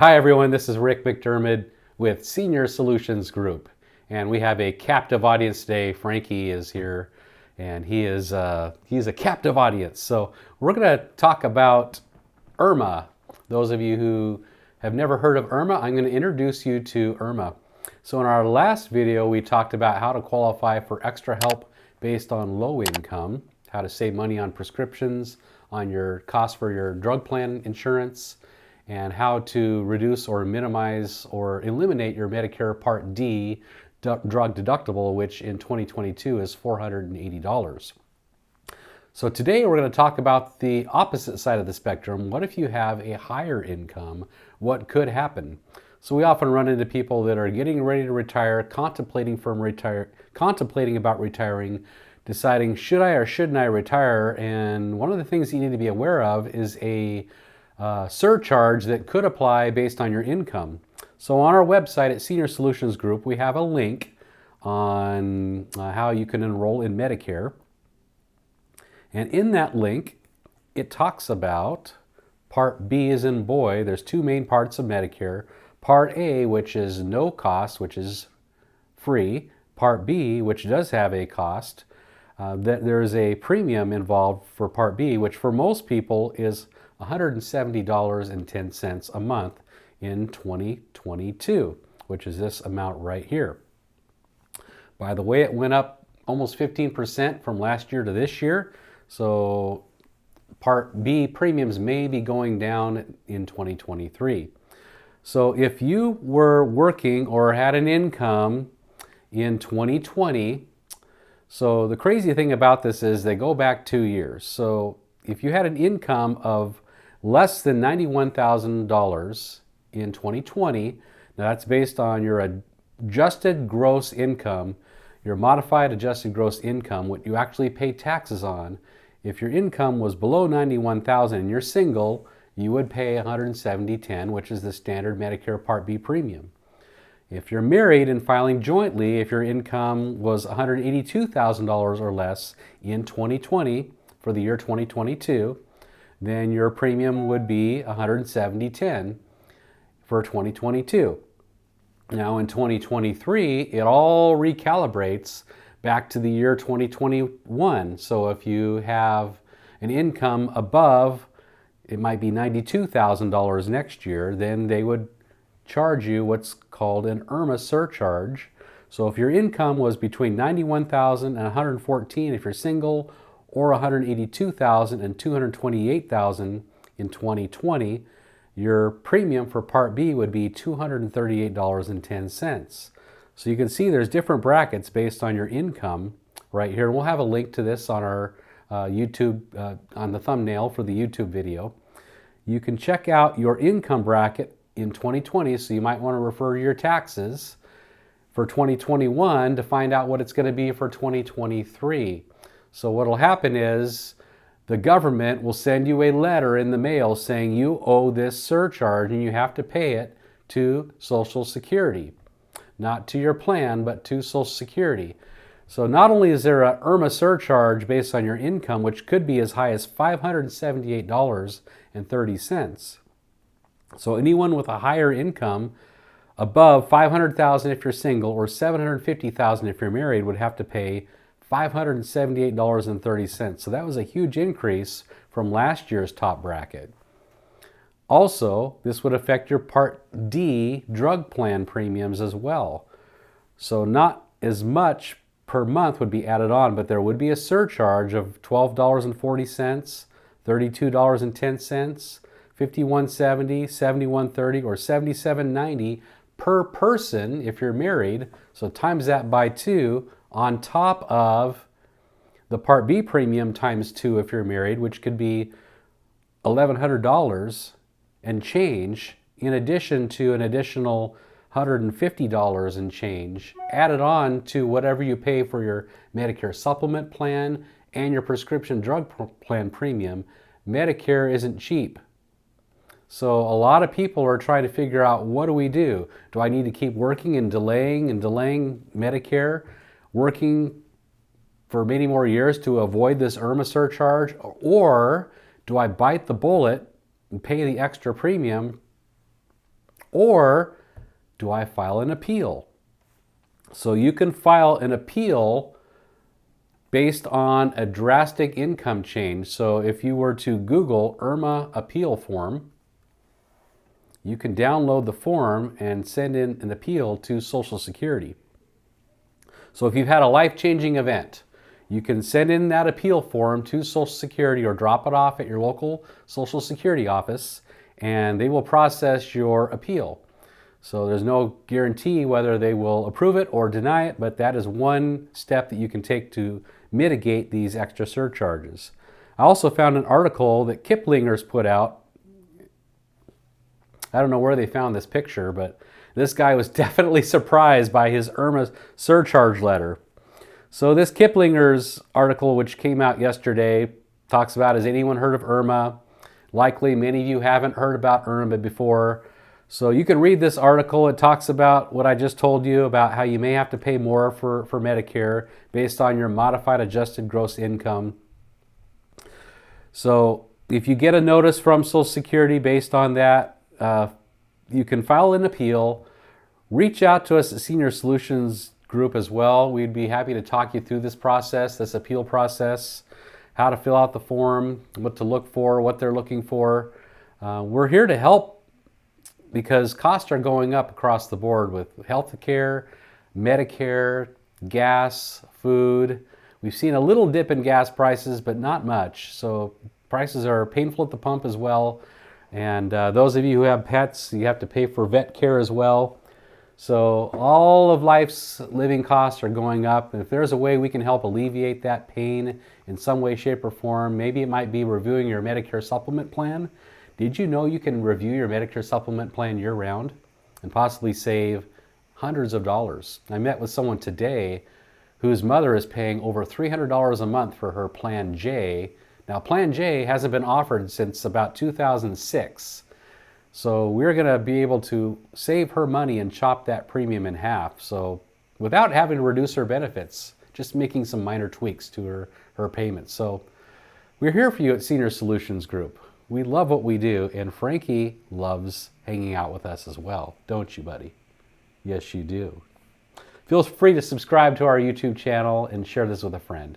Hi everyone, this is Rick MacDermid with Senior Solutions Group, and we have a captive audience today. Frankie is here, and he's a captive audience. So we're going to talk about IRMAA. Those of you who have never heard of IRMAA, I'm going to introduce you to IRMAA. So in our last video, we talked about how to qualify for extra help based on low income, how to save money on prescriptions, on your cost for your drug plan insurance, and how to reduce or minimize or eliminate your Medicare Part D drug deductible, which in 2022 is $480. So today we're going to talk about the opposite side of the spectrum. What if you have a higher income? What could happen? So we often run into people that are getting ready to retire, contemplating about retiring, deciding should I or shouldn't I retire? And one of the things you need to be aware of is a surcharge that could apply based on your income. So on our website at Senior Solutions Group, we have a link on how you can enroll in Medicare. And in that link, it talks about Part B as in boy. There's two main parts of Medicare. Part A, which is no cost, which is free. Part B, which does have a cost. That there's a premium involved for Part B, which for most people is $170.10 a month in 2022, which is this amount right here. By the way, it went up almost 15% from last year to this year, so Part B premiums may be going down in 2023. So if you were working or had an income in 2020, so the crazy thing about this is they go back 2 years. So if you had an income of less than $91,000 in 2020, now that's based on your adjusted gross income, your modified adjusted gross income, what you actually pay taxes on. If your income was below $91,000 and you're single, you would pay $170.10, which is the standard Medicare Part B premium. If you're married and filing jointly, if your income was $182,000 or less in 2020 for the year 2022, then your premium would be $170.10 for 2022. Now in 2023, it all recalibrates back to the year 2021. So if you have an income above, it might be $92,000 next year, then they would charge you what's called an IRMAA surcharge. So if your income was between $91,000 and $114,000 if you're single, or $182,000 and $228,000 in 2020, your premium for Part B would be $238.10. So you can see there's different brackets based on your income right here. We'll have a link to this on our YouTube, on the thumbnail for the YouTube video. You can check out your income bracket in 2020, so you might want to refer to your taxes for 2021 to find out what it's going to be for 2023. So what will happen is the government will send you a letter in the mail saying you owe this surcharge and you have to pay it to Social Security. Not to your plan, but to Social Security. So not only is there an IRMAA surcharge based on your income, which could be as high as $578.30. So anyone with a higher income above $500,000 if you're single or $750,000 if you're married would have to pay $578.30. So that was a huge increase from last year's top bracket. Also, this would affect your Part D drug plan premiums as well. So not as much per month would be added on, but there would be a surcharge of $12.40, $32.10, $51.70, $71.30, or $77.90 per person if you're married. So times that by 2 on top of the Part B premium times 2 if you're married, which could be $1,100 and change, in addition to an additional $150 and change added on to whatever you pay for your Medicare supplement plan and your prescription drug plan premium. Medicare isn't cheap. So a lot of people are trying to figure out, what do we do? Do I need to keep working and delaying Medicare, working for many more years to avoid this IRMAA surcharge? Or do I bite the bullet and pay the extra premium Or do I file an appeal? So you can file an appeal based on a drastic income change. So if you were to Google IRMAA appeal form, you can download the form and send in an appeal to Social Security. So if you've had a life-changing event, you can send in that appeal form to Social Security or drop it off at your local Social Security office, and they will process your appeal. So there's no guarantee whether they will approve it or deny it, but that is one step that you can take to mitigate these extra surcharges. I also found an article that Kiplinger's put out. I don't know where they found this picture, but this guy was definitely surprised by his IRMAA surcharge letter. So this Kiplinger's article, which came out yesterday, talks about, has anyone heard of IRMAA? Likely many of you haven't heard about IRMAA before. So you can read this article. It talks about what I just told you about how you may have to pay more for Medicare based on your modified adjusted gross income. So if you get a notice from Social Security based on that, you can file an appeal. Reach out to us at Senior Solutions Group as well. We'd be happy to talk you through this process, this appeal process, how to fill out the form, what to look for, what they're looking for. We're here to help because costs are going up across the board with health care, Medicare, gas, food. We've seen a little dip in gas prices, but not much. So prices are painful at the pump as well. And those of you who have pets, you have to pay for vet care as well. So all of life's living costs are going up. And if there's a way we can help alleviate that pain in some way, shape, or form, maybe it might be reviewing your Medicare supplement plan. Did you know you can review your Medicare supplement plan year-round and possibly save hundreds of dollars? I met with someone today whose mother is paying over $300 a month for her Plan J. Now, Plan J hasn't been offered since about 2006. So we're going to be able to save her money and chop that premium in half. So without having to reduce her benefits, just making some minor tweaks to her payments. So we're here for you at Senior Solutions Group. We love what we do, and Frankie loves hanging out with us as well. Don't you, buddy? Yes, you do. Feel free to subscribe to our YouTube channel and share this with a friend.